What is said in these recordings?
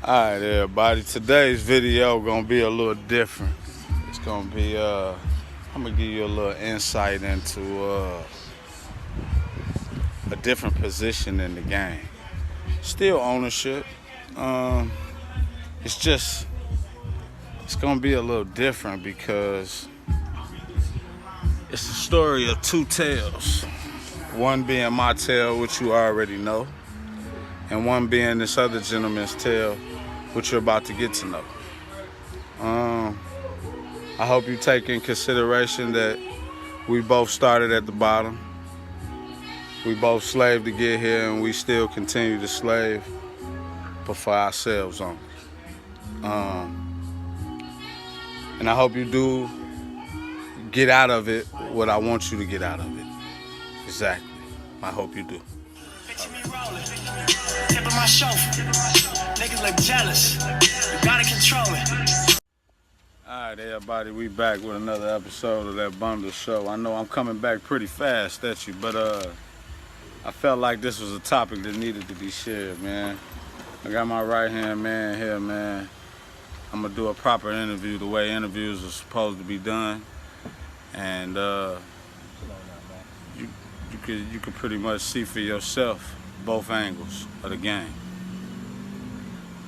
Alright everybody, today's video gonna be a little different. It's gonna be I'm gonna give you a little insight into a different position in the game. Still ownership. It's gonna be a little different because it's a story of two tales. One being my tale, which you already know, and one being this other gentleman's tale, which you're about to get to know. I hope you take in consideration that we both started at the bottom. We both slaved to get here, and we still continue to slave, but for ourselves only. And I hope you do get out of it what I want you to get out of it. Exactly. I hope you do. Picture me rolling, tip of my chauffeur. Niggas look jealous. You gotta control it. Alright everybody, we back with another episode of that bundle show. I know I'm coming back pretty fast at you, but I felt like this was a topic that needed to be shared, man. I got my right hand man here, man. I'm gonna do a proper interview the way interviews are supposed to be done. And you could pretty much see for yourself both angles of the game.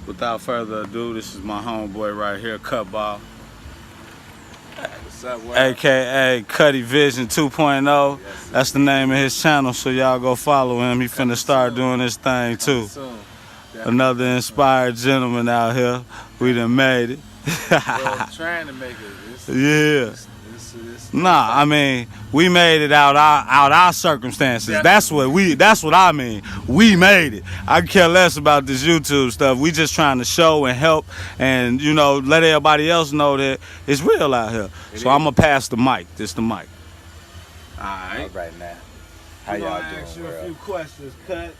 Without further ado, this is my homeboy right here, Cutball. What's up, AKA Cuddy Vision 2.0. Yes, that's the name of his channel, so y'all go follow him. He finna start doing his thing too. Another inspired gentleman out here. We done made it. Well, trying to make it. Yeah. Nah, I mean, we made it out our circumstances. That's what I mean. We made it. I care less about this YouTube stuff. We just trying to show and help and, you know, let everybody else know that it's real out here. So I'm gonna pass the mic. This the mic. All right now. How y'all doing? Ask you a few questions, Cut.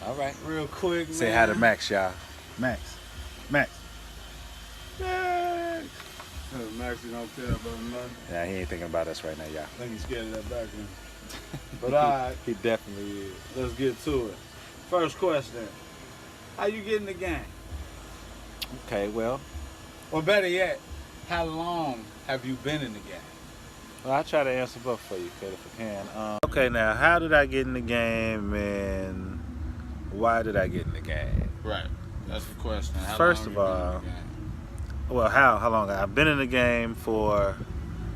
All right. Real quick, Say man. hi to Max, y'all. Max. Maxie don't care about nothing. Yeah, he ain't thinking about us right now, y'all. I think he's scared of that background. But alright, He definitely is. let's get to it. First question. How you get in the game? Okay, well, Or better yet, how long have you been in the game? I'll try to answer both for you, Kid, if I can. Okay, now, how did I get in the game, and why did I get in the game? Right. That's the question. How First long of you been in all, the game? Well, how long? I've been in the game for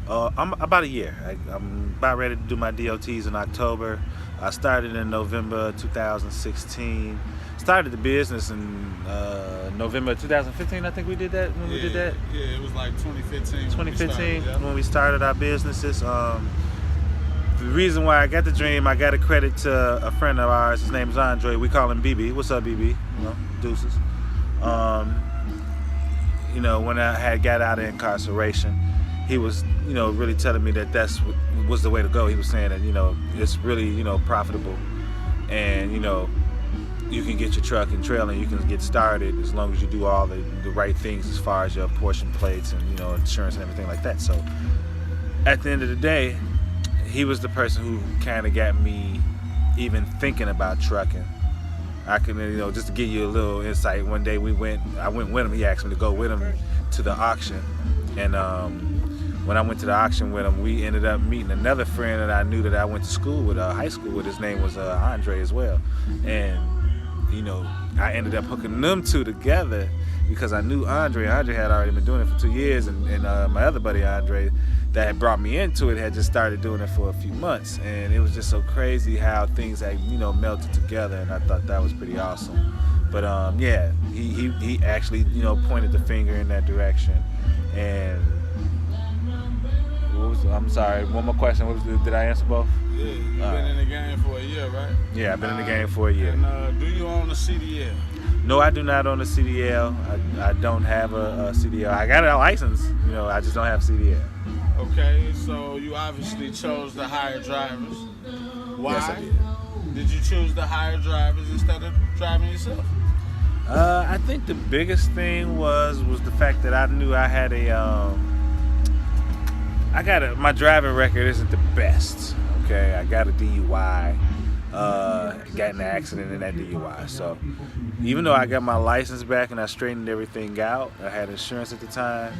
I'm about a year. I'm about ready to do my DOTs in October. I started in November 2016. Started the business in November 2015. I think we did that when we did that. Yeah, it was like 2015. 2015 when we started our businesses. The reason why I got the dream, I got a credit to a friend of ours. His name is Andre. We call him BB. What's up, BB? You know, deuces. You know, when I had got out of incarceration, he was, you know, really telling me that that's was the way to go. He was saying that, you know, it's really, you know, profitable, and, you know, you can get your truck and trailer and you can get started as long as you do all the right things as far as your portion plates and, you know, insurance and everything like that. So at the end of the day, he was the person who kind of got me even thinking about trucking. I can, you know, just to give you a little insight, one day I went with him. He asked me to go with him to the auction, and when I went to the auction with him, we ended up meeting another friend that I knew that I went to school with, high school with. His name was Andre as well, and, you know, I ended up hooking them two together because I knew Andre. Andre had already been doing it for 2 years, and my other buddy Andre that had brought me into it had just started doing it for a few months, and it was just so crazy how things had, you know, melted together, and I thought that was pretty awesome. But yeah, he actually, you know, pointed the finger in that direction. And I'm sorry, one more question. Did I answer both? Yeah, you've been in the game for a year, right? Yeah, I've been in the game for a year. And do you own a CDL? No, I do not own a CDL. I don't have a CDL. I got a license, you know, I just don't have CDL. Okay, so you obviously chose to hire drivers. Why? Yes, I did. Did you choose to hire drivers instead of driving yourself? I think the biggest thing was the fact that I knew I had my driving record isn't the best. Okay, I got a DUI. got in an accident in that DUI. So even though I got my license back and I straightened everything out, I had insurance at the time.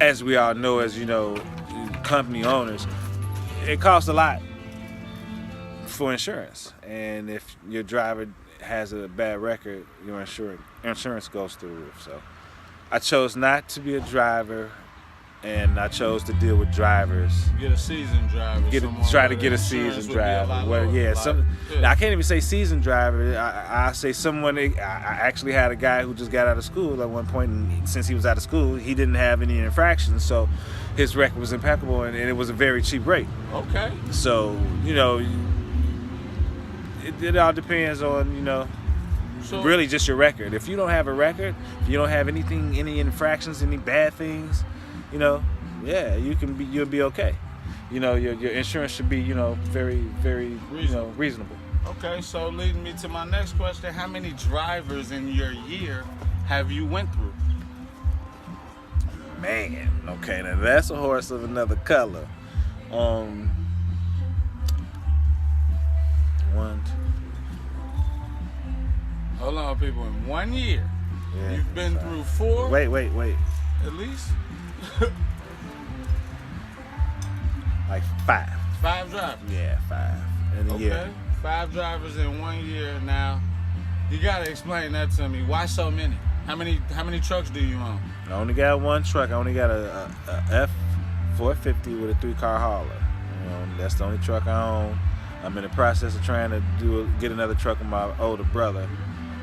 As we all know, as you know, company owners, it costs a lot for insurance. And if your driver has a bad record, your insurance goes through the roof. So I chose not to be a driver, and I chose to deal with drivers. Get a seasoned driver. Try to get a seasoned driver. Well, yeah, I can't even say seasoned driver. I say someone. I actually had a guy who just got out of school at one point, and since he was out of school, he didn't have any infractions, so his record was impeccable, and it was a very cheap rate. Okay. So it all depends on really just your record. If you don't have a record, if you don't have any infractions, any bad things, yeah, you'll be okay. Your insurance should be, very, very, reasonable. Okay, so leading me to my next question, how many drivers in your year have you went through? Man, okay, now that's a horse of another color. One, two. Hold on, people. In 1 year, Yeah, you've been through 4? Wait. At least? Like 5. 5 drivers? Yeah, 5 in a Okay. year. 5 drivers in 1 year. Now, you gotta explain that to me. Why so many? How many trucks do you own? I only got one truck. I only got a F450 with a 3-car hauler. That's the only truck I own. I'm in the process of trying to get another truck with my older brother.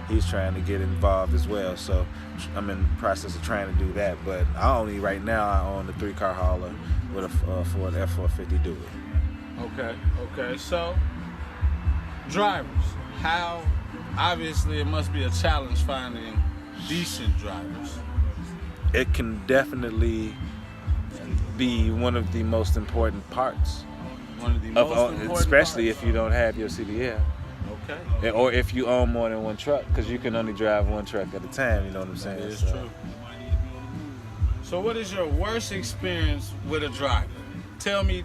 He's trying to get involved as well, so I'm in the process of trying to do that. But right now I own the 3-car hauler with a Ford F450 Dually. Okay. So, drivers. How? Obviously, it must be a challenge finding decent drivers. It can definitely be one of the most important parts. One of the most important especially parts. if you don't have your CDL. Okay. Or if you own more than one truck, because you can only drive one truck at a time, you know what I'm saying? That is true. So what is your worst experience with a driver? Tell me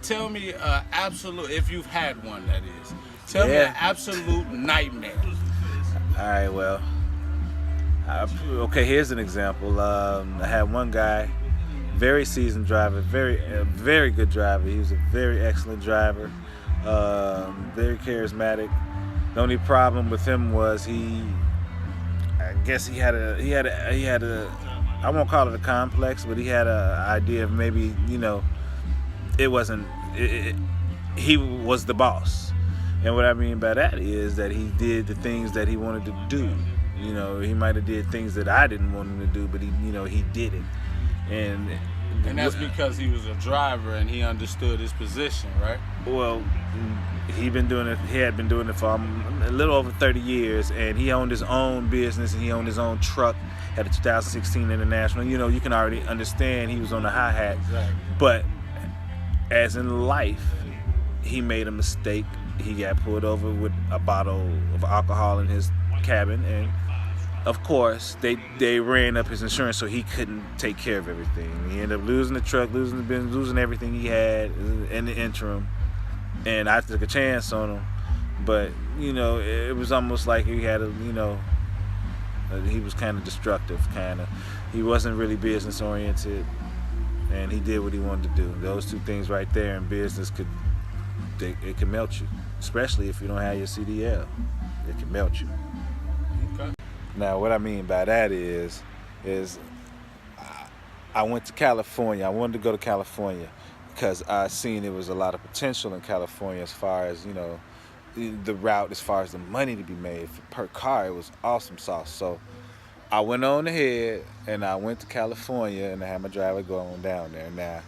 absolute, if you've had one, that is. Tell me an absolute nightmare. All right, well, okay, here's an example. I had one guy, very seasoned driver, very good driver. He was a very excellent driver, very charismatic. The only problem with him was I guess he had a I won't call it a complex, but he had an idea of maybe, he was the boss. And what I mean by that is that he did the things that he wanted to do. He might have did things that I didn't want him to do, but he did it. And that's because he was a driver and he understood his position, right? Well, he had been doing it for a little over 30 years, and he owned his own business, and he owned his own truck, had a 2016 International. You can already understand he was on the high hat. Exactly. But as in life, he made a mistake. He got pulled over with a bottle of alcohol in his cabin, and of course, they ran up his insurance, so he couldn't take care of everything. He ended up losing the truck, losing the business, losing everything he had in the interim. And I took a chance on him, but it was almost like he had he was kind of destructive, He wasn't really business oriented, and he did what he wanted to do. Those two things right there in business it can melt you, especially if you don't have your CDL. It can melt you. Okay. Now, what I mean by that is I went to California. I wanted to go to California because I seen there was a lot of potential in California as far as, the route, as far as the money to be made per car. It was awesome sauce. So I went on ahead and I went to California, and I had my driver go on down there. Now,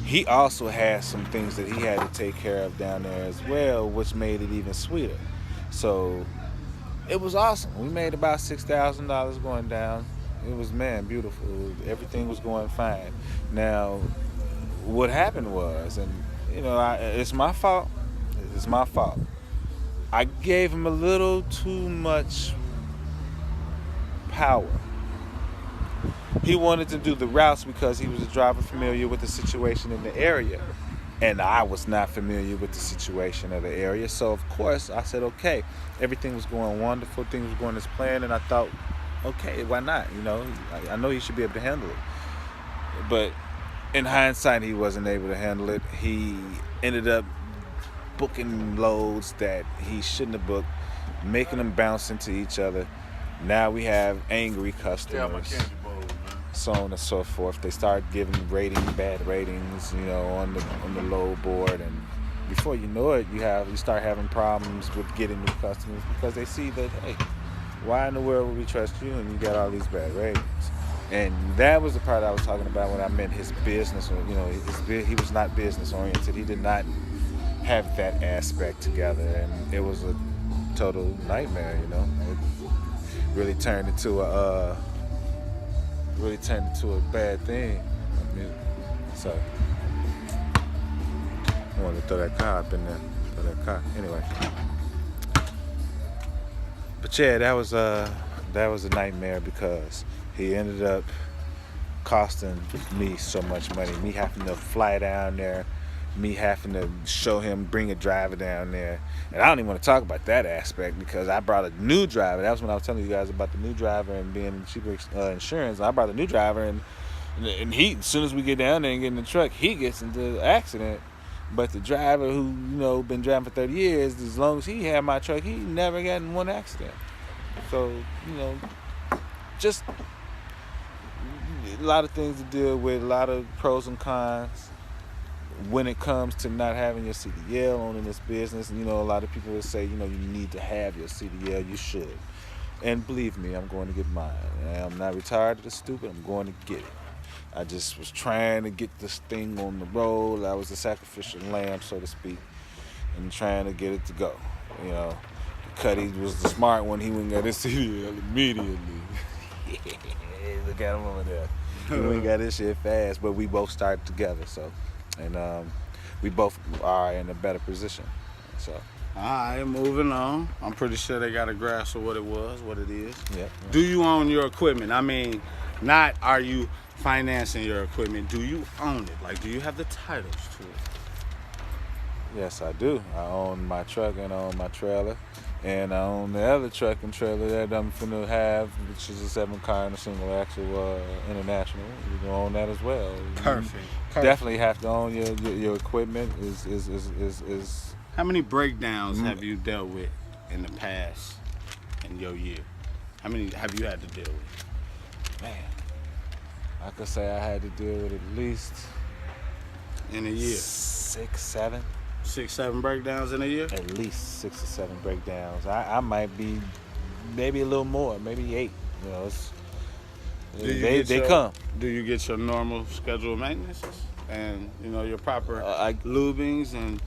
he also had some things that he had to take care of down there as well, which made it even sweeter. So it was awesome. We made about $6,000 going down. It was, beautiful. Everything was going fine. Now, what happened was, and it's my fault. It's my fault. I gave him a little too much power. He wanted to do the routes because he was a driver familiar with the situation in the area. And I was not familiar with the situation of the area. So, of course, I said, okay. Everything was going wonderful. Things were going as planned. And I thought, okay, why not? You know, I know he should be able to handle it. But in hindsight, he wasn't able to handle it. He ended up booking loads that he shouldn't have booked, making them bounce into each other. Now we have angry customers. So on and so forth. They start giving bad ratings, you know, on the low board, and before you know it, you start having problems with getting new customers because they see that, hey, why in the world would we trust you and you got all these bad ratings? And that was the part I was talking about when I meant his business. You know, he was not business oriented. He did not have that aspect together, and it was a total nightmare. You know, it really turned into a bad thing. I mean, so I wanted to throw that car up in there. Throw that car. Anyway. But yeah, that was a nightmare because he ended up costing me so much money. Me having to fly down there, me having to show him, bring a driver down there. And I don't even want to talk about that aspect because I brought a new driver. That was when I was telling you guys about the new driver and being cheaper insurance. I brought a new driver, and he, as soon as we get down there and get in the truck, he gets into an accident. But the driver who, you know, been driving for 30 years, as long as he had my truck, he never got in one accident. So, you know, just a lot of things to deal with, a lot of pros and cons when it comes to not having your CDL on in this business. And, you know, a lot of people will say, you know, you need to have your CDL. You should. And believe me, I'm going to get mine. I'm not retired or stupid. I'm going to get it. I just was trying to get this thing on the road. I was a sacrificial lamb, so to speak, and trying to get it to go. You know, Cuddy was the smart one. He went and got his CDL immediately. Look at him over there. He went and got his shit fast, but we both started together, so. And we both are in a better position. So. All right, moving on. I'm pretty sure they got a grasp of what it was, what it is. Yeah. Do you own your equipment? I mean, not are you financing your equipment. Do you own it? Like, do you have the titles to it? Yes, I do. I own my truck and I own my trailer. And I own the other truck and trailer that I'm finna have, which is a 7-car and a single axle international. You can own that as well. Perfect. Definitely have to own your equipment. Is How many breakdowns have you dealt with in the past in your year? How many have you had to deal with? Man, I could say I had to deal with at least in a year. 6, 7. 6, 7 breakdowns in a year? At least 6 or 7 breakdowns. I might be maybe a little more, maybe 8. You know, they come. Do you get your normal scheduled maintenance and, you know, your proper lubings and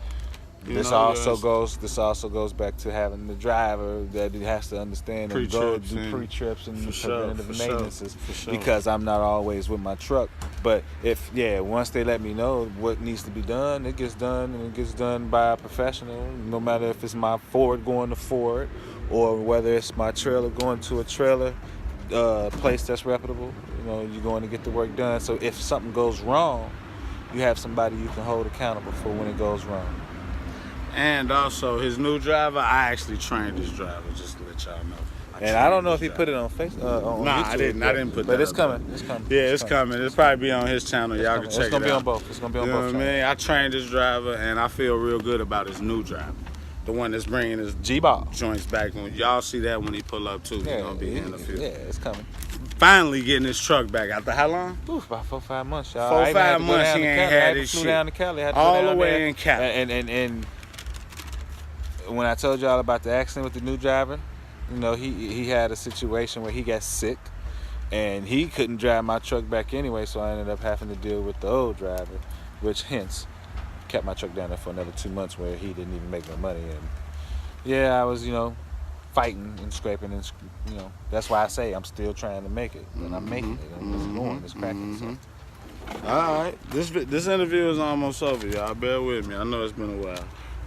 this also goes back to having the driver that he has to understand and go do pre-trips and preventative maintenances because I'm not always with my truck. But once they let me know what needs to be done, it gets done, and it gets done by a professional. No matter if it's my Ford going to Ford or whether it's my trailer going to a trailer place that's reputable. You know, you're going to get the work done. So if something goes wrong, you have somebody you can hold accountable for when it goes wrong. And also, his new driver, I actually trained his driver, just to let y'all know. I don't know if he put it on Facebook. Nah, YouTube, I didn't put that. But it's coming. It's coming. Yeah, it's coming. It'll probably be on his channel. Y'all can check it out. It's gonna be on both. It's gonna be on both. You know what I mean? I trained his driver, and I feel real good about his new driver. The one that's bringing his G-Ball joints back. When y'all see that when he pull up too, he's gonna be in the field. Yeah, it's coming. Finally getting his truck back after how long? About 4 or 5 months, y'all. 4 or 5 months he ain't had his shit. Flew down to Cali. All the way in Cali. And when I told y'all about the accident with the new driver, you know, he had a situation where he got sick and he couldn't drive my truck back anyway, so I ended up having to deal with the old driver, which hence kept my truck down there for another 2 months where he didn't even make no money. And yeah, I was, you know, fighting and scraping and, you know, that's why I say I'm still trying to make it, and I'm making it, and it's going, it's cracking. So. All right, this interview is almost over, y'all. Bear with me. I know it's been a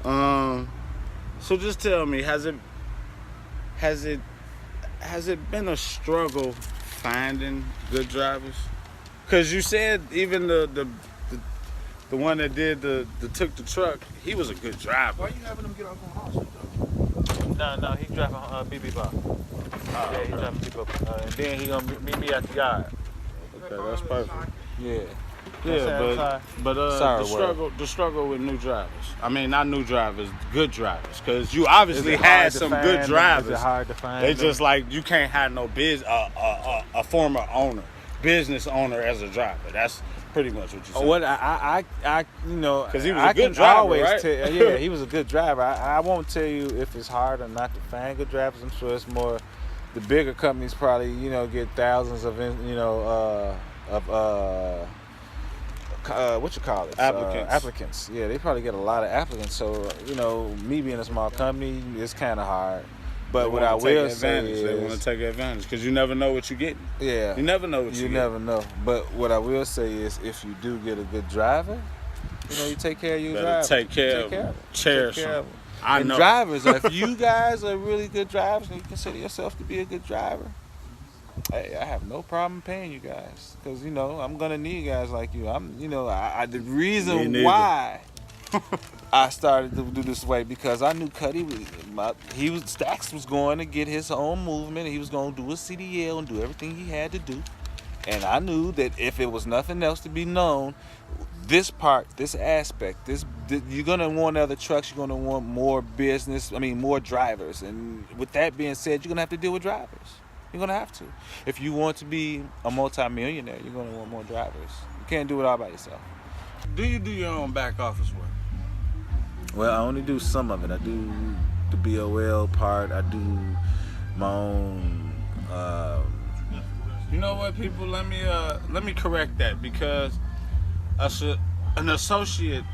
while. So just tell me, has it been a struggle finding good drivers? Because you said even the the one that did the took the truck, he was a good driver. Why you having them get off on Hawthorne though? No, he driving BB bar. Yeah, he driving BB bar. And then he gonna meet me at the yard. Okay, that's perfect. Yeah. Yeah, but Sorry, the struggle with new drivers. I mean, not new drivers, good drivers, because you obviously had some good drivers. Is it hard to find They them? just like you can't have no a former owner, business owner as a driver. That's pretty much what you said. What I you know, 'Cause he was a good driver, always right? tell, yeah, he was a good driver. I won't tell you if it's hard or not to find good drivers. I'm sure it's more. The bigger companies probably get thousands of what you call it? Applicants. Yeah, they probably get a lot of applicants. So me being a small company, it's kind of hard. But what I will say is, they want to take advantage because you never know what you're getting. Yeah, you never know what you never know. But what I will say is, if you do get a good driver, you take care of your driver. Take care of them. Cherish them. I know. Drivers, if you guys are really good drivers and you consider yourself to be a good driver, hey, I have no problem paying you guys because I'm gonna need guys like you. The reason why I started to do this way because I knew Cuddy Stax was going to get his own movement. And he was going to do a CDL and do everything he had to do, and I knew that if it was nothing else to be known, this aspect, you're gonna want other trucks. You're gonna want more business. More drivers. And with that being said, you're gonna have to deal with drivers. You're gonna have to. If you want to be a multi-millionaire, you're gonna want more drivers. You can't do it all by yourself. Do you do your own back office work? Well, I only do some of it. I do the BOL part. I do my own. You know what, people? Let me correct that because an associate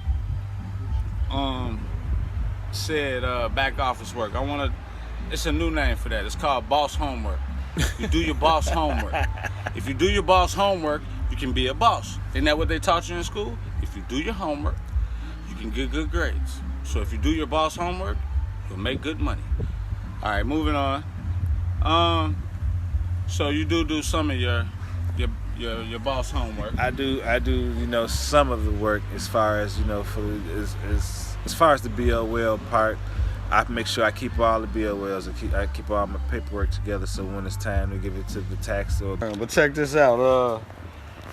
said back office work. It's a new name for that. It's called boss homework. You do your boss homework. If you do your boss homework, you can be a boss. Isn't that what they taught you in school? If you do your homework, you can get good grades. So if you do your boss homework, you'll make good money. All right, moving on. So you do some of your boss homework. I do. Some of the work as far as as far as the BOL part. I make sure I keep all the BOLs. I keep all my paperwork together so when it's time to give it to the tax or. But check this out.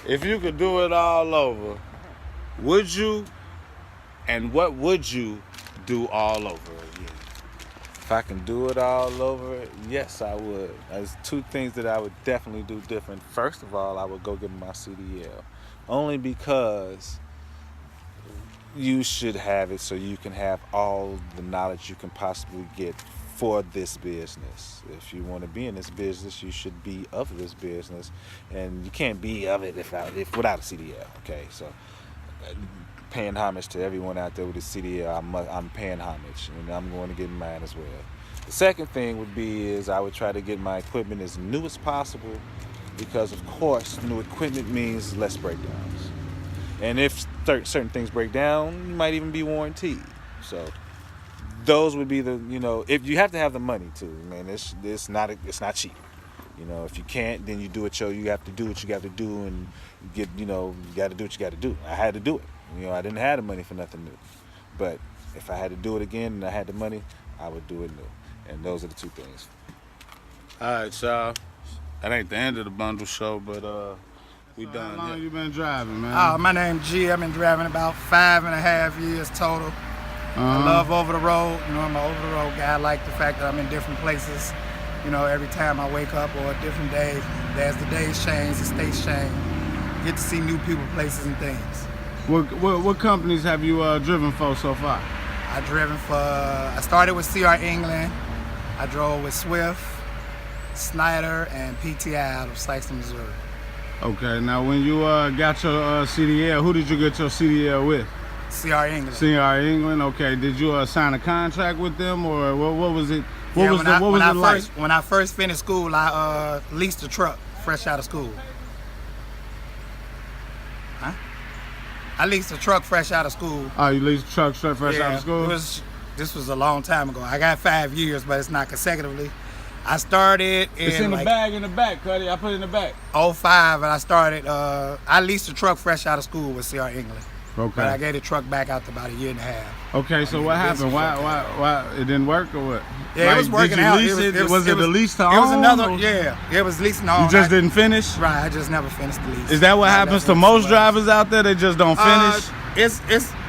If you could do it all over, would you? And what would you do all over again? If I can do it all over, yes, I would. There's two things that I would definitely do different. First of all, I would go get my CDL, only because you should have it so you can have all the knowledge you can possibly get for this business. If you want to be in this business, you should be of this business, and you can't be of it if without a CDL. Okay, so paying homage to everyone out there with a CDL, I'm paying homage, and I'm going to get mine as well. The second thing would be is I would try to get my equipment as new as possible, because of course new equipment means less breakdowns. And if certain things break down, you might even be warranted. So those would be if you have to have the money too, man. It's not cheap. If you can't, then you do it. You have to do what you got to do, and you got to do what you got to do. I had to do it. I didn't have the money for nothing new. But if I had to do it again and I had the money, I would do it new. And those are the two things. All right, y'all. That ain't the end of the bundle show, but we done. How long you been driving, man? My name's G. I've been driving about 5.5 years total. I love over the road. I'm an over the road guy. I like the fact that I'm in different places. Every time I wake up or a different day, as the days change, the states change. Get to see new people, places, and things. What companies have you driven for so far? I started with CR England. I drove with Swift, Snyder, and PTI out of Sikeston, Missouri. Okay, now when you got your CDL, who did you get your CDL with? CR England. CR England, okay. Did you sign a contract with them, or what was it? What was it like? When I first finished school, I leased a truck fresh out of school. Huh? I leased a truck fresh out of school. Oh, you leased a truck fresh out of school? This was a long time ago. I got 5 years, but it's not consecutively. I started It's in the bag in the back, Cuddy. I put it in the back. 05, and I started, I leased a truck fresh out of school with CR England. Okay. But I gave the truck back after about a year and a half. Okay, so what happened? Why it didn't work or what? Yeah, it was working out. Did you lease it? Was it a lease to own? It was another, or- yeah. It was leasing on. You just didn't finish? Right, I just never finished the lease. Is that what happens to most drivers out there? They just don't finish?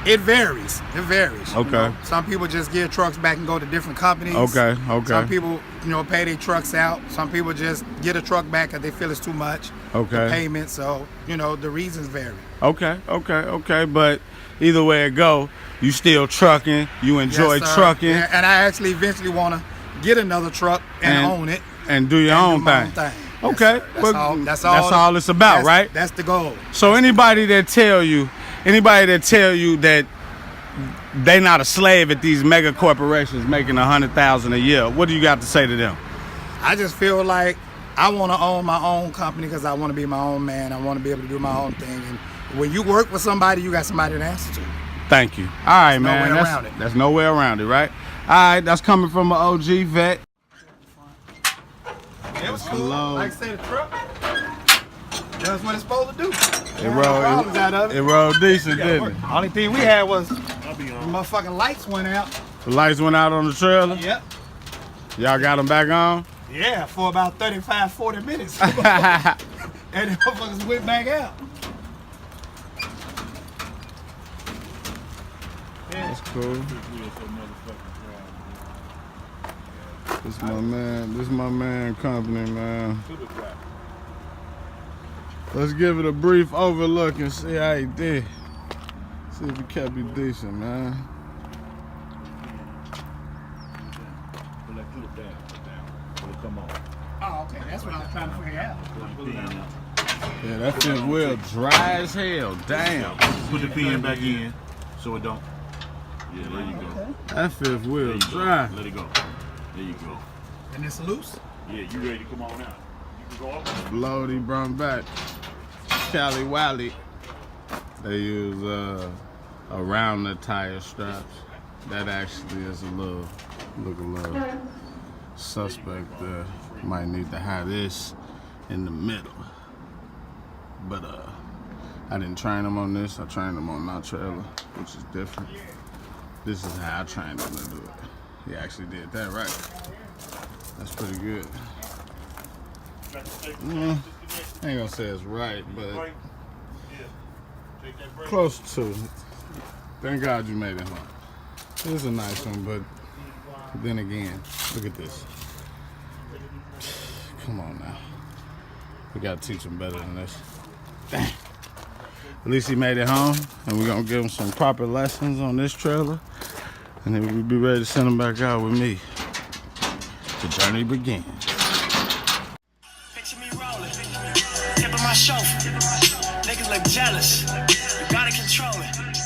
It varies. It varies. Okay. You know? Some people just give trucks back and go to different companies. Okay. Some people, pay their trucks out. Some people just get a truck back because they feel it's too much. Okay. The payment, so, the reasons vary. Okay. But either way it go, you still trucking. You enjoy Yes, sir. trucking. Yeah, and I actually eventually want to get another truck and own it. And do your own thing. Yes, Okay. sir. But That's all it's about, right? That's the goal. So anybody that tell you that they not a slave at these mega corporations making $100,000 a year, what do you got to say to them? I just feel like I want to own my own company because I want to be my own man. I want to be able to do my own thing. And when you work with somebody, you got somebody to answer to. Thank you. All right, man. No way around it. That's no way around it, right? All right, that's coming from an OG vet. It was cool. Hello. Like I said, the truck. That's what it's supposed to do. It rolled decent, didn't it? Only thing we had was the motherfucking lights went out. The lights went out on the trailer. Yep. Y'all got them back on? Yeah, for about 35, 40 minutes. And the motherfuckers went back out. That's cool. This my man company, man. Let's give it a brief overlook and see how he did. See if he kept it decent, man. Oh, okay. That's what I was trying to figure out. Yeah, that fifth wheel dry as hell. Damn. Put the pin back in so it don't. Yeah, there you go. That fifth wheel dry. Let it go. There you go. And it's loose? Yeah, you ready to come on out? You can go up. Loady brought back. Cali Wally. They use around the tire straps. That actually is look a little suspect there. Might need to have this in the middle. But I didn't train them on this. I trained them on my trailer, which is different. This is how I trained him to do it. He actually did that right. That's pretty good. I ain't gonna say it's right, but close to it. Thank God you made it home. It was a nice one, but then again, look at this. Come on now. We gotta teach him better than this. Dang. At least he made it home, and we're gonna give him some proper lessons on this trailer, and then we'll be ready to send him back out with me. The journey begins. Picture me rolling, tip of my chauffeur. Niggas look jealous. You gotta control it.